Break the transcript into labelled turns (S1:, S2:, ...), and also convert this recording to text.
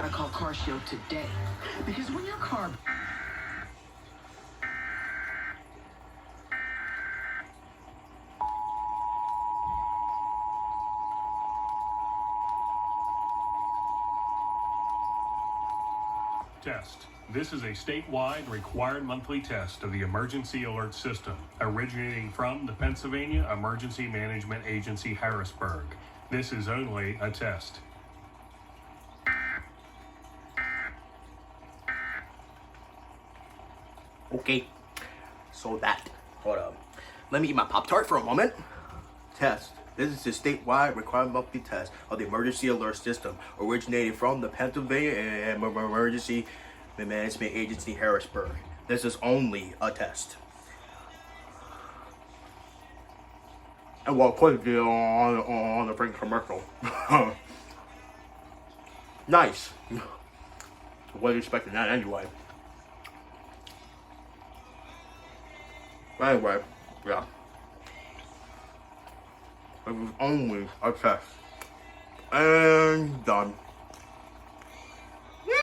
S1: I call Car Show today. Because when your car...
S2: Test. This is a statewide required monthly test of the emergency alert system, originating from the Pennsylvania Emergency Management Agency, Harrisburg. This is only a test.
S3: Okay, so hold up. Let me eat my Pop-Tart for a moment. Test. This is a statewide required monthly test of the emergency alert system, originating from the Pennsylvania Emergency Management Agency, Harrisburg. This is only a test. And we'll put it on the freaking commercial. Nice. Wasn't expecting that anyway. Anyway, yeah. It was only a test. And done.